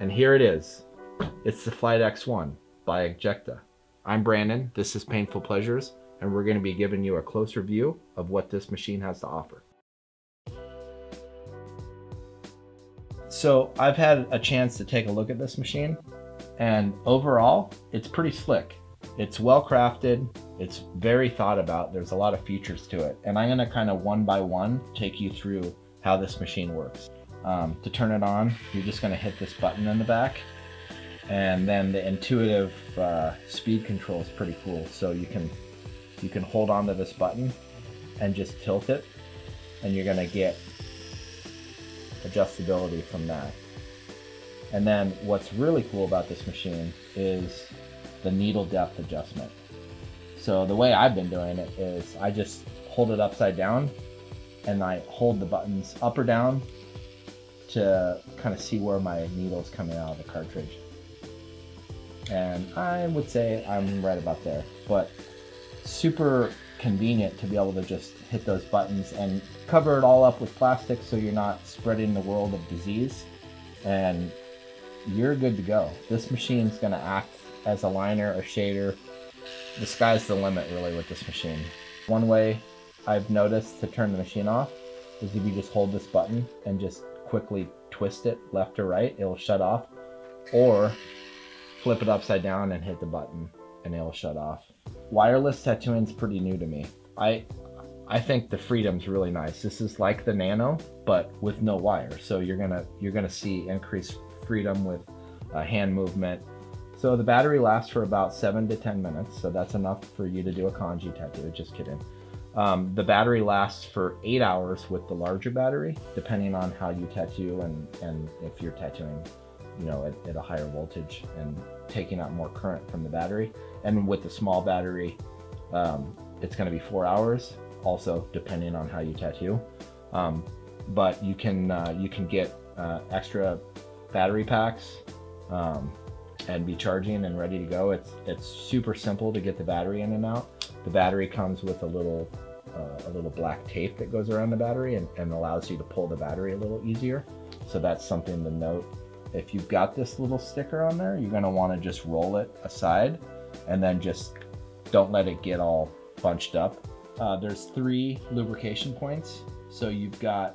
And here it is. It's the Flite X1 by InkJecta. I'm Brandon, this is Painful Pleasures, and we're going to be giving you a closer view of what this machine has to offer. So I've had a chance to take a look at this machine, and overall, it's pretty slick. It's well crafted, it's very thought about, there's a lot of features to it, and I'm going to kind of one by one take you through how this machine works. To turn it on, you're just going to hit this button in the back, and then the intuitive speed control is pretty cool. So you can hold on to this button and just tilt it, and you're going to get adjustability from that. And then what's really cool about this machine is the needle depth adjustment. So the way I've been doing it is I just hold it upside down and I hold the buttons up or down to kind of see where my needle's coming out of the cartridge. And I would say I'm right about there, but super convenient to be able to just hit those buttons and cover it all up with plastic so you're not spreading the world of disease, and you're good to go. This machine's gonna act as a liner, a shader. The sky's the limit really with this machine. One way I've noticed to turn the machine off is if you just hold this button and just quickly twist it left or right, it'll shut off, or flip it upside down and hit the button and it'll shut off. Wireless tattooing is pretty new to me. I think the freedom's really nice. This is like the Nano, but with no wire. So you're gonna see increased freedom with hand movement. So the battery lasts for about 7 to 10 minutes. So that's enough for you to do a kanji tattoo, just kidding. The battery lasts for 8 hours with the larger battery, depending on how you tattoo and if you're tattooing, you know, at a higher voltage and taking out more current from the battery. And with the small battery, it's going to be 4 hours, also depending on how you tattoo. But you can get extra battery packs and be charging and ready to go. It's super simple to get the battery in and out. The battery comes with a little black tape that goes around the battery and allows you to pull the battery a little easier. So that's something to note. If you've got this little sticker on there, you're gonna wanna just roll it aside and then just don't let it get all bunched up. There's 3 lubrication points. So you've got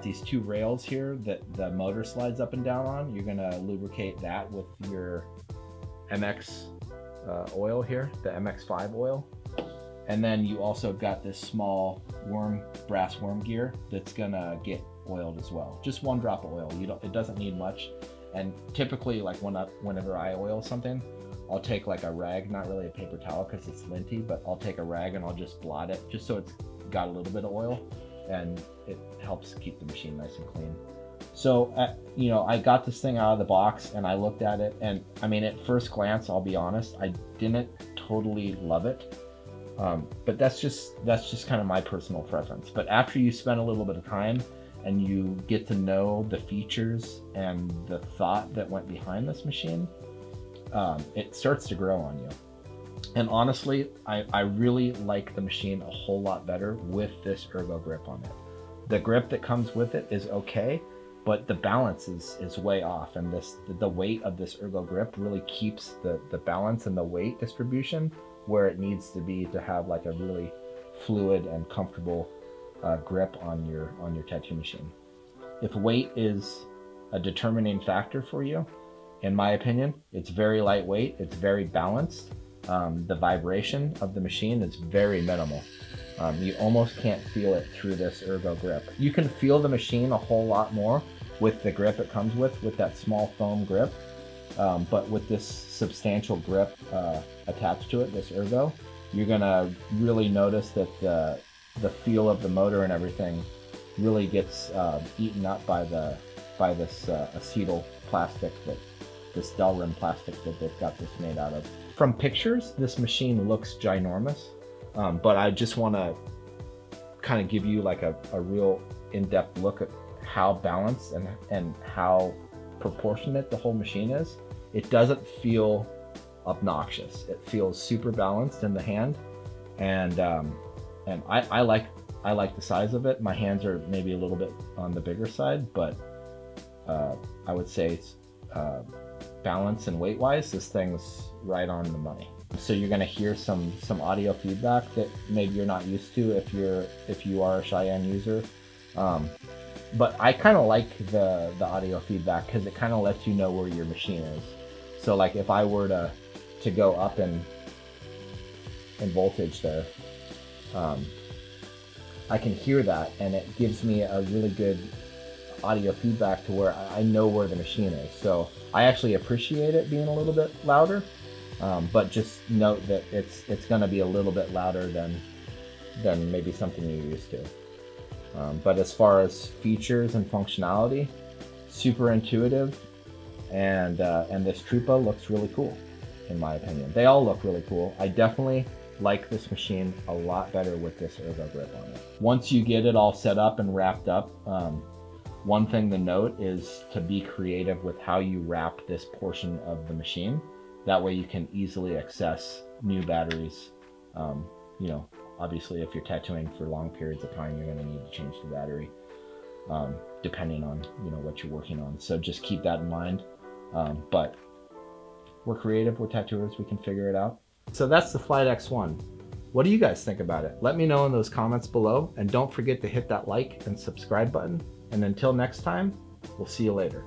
these 2 rails here that the motor slides up and down on. You're gonna lubricate that with your MX oil here, the MX5 oil. And then you also got this small brass worm gear that's gonna get oiled as well. Just 1 drop of oil. It doesn't need much. And typically, like whenever I oil something, I'll take like a rag, not really a paper towel because it's linty, but I'll take a rag and I'll just blot it just so it's got a little bit of oil, and it helps keep the machine nice and clean. So, you know, I got this thing out of the box and I looked at it, and I mean, at first glance, I'll be honest, I didn't totally love it. But that's just kind of my personal preference. But after you spend a little bit of time and you get to know the features and the thought that went behind this machine, it starts to grow on you. And honestly, I really like the machine a whole lot better with this Ergo grip on it. The grip that comes with it is okay, but the balance is way off, and the weight of this Ergo grip really keeps the balance and the weight distribution where it needs to be to have like a really fluid and comfortable grip on your tattoo machine. If weight is a determining factor for you, in my opinion, it's very lightweight, it's very balanced. The vibration of the machine is very minimal. You almost can't feel it through this Ergo grip. You can feel the machine a whole lot more with the grip it comes with that small foam grip. But with this substantial grip attached to it, this Ergo, you're gonna really notice that the feel of the motor and everything really gets eaten up by this acetal plastic, this Delrin plastic that they've got this made out of. From pictures, this machine looks ginormous, but I just want to kind of give you like a real in-depth look at how balanced and how proportionate the whole machine is. It doesn't feel obnoxious. It feels super balanced in the hand, and I like the size of it. My hands are maybe a little bit on the bigger side, but I would say it's balance and weight wise, this thing's right on the money. So you're going to hear some audio feedback that maybe you're not used to if you are a Cheyenne user. But I kind of like the audio feedback because it kind of lets you know where your machine is. So like if I were to go up in voltage there, I can hear that, and it gives me a really good audio feedback to where I know where the machine is. So I actually appreciate it being a little bit louder, but just note that it's going to be a little bit louder than maybe something you're used to. But as far as features and functionality, super intuitive, and this Trupa looks really cool, in my opinion. They all look really cool. I definitely like this machine a lot better with this Ergo grip on it. Once you get it all set up and wrapped up, one thing to note is to be creative with how you wrap this portion of the machine. That way you can easily access new batteries. You know, obviously if you're tattooing for long periods of time, you're going to need to change the battery, depending on, you know, what you're working on. So just keep that in mind. But we're creative, we're tattooers, we can figure it out. So that's the Flite X1. What do you guys think about it? Let me know in those comments below, and don't forget to hit that like and subscribe button. And until next time, we'll see you later.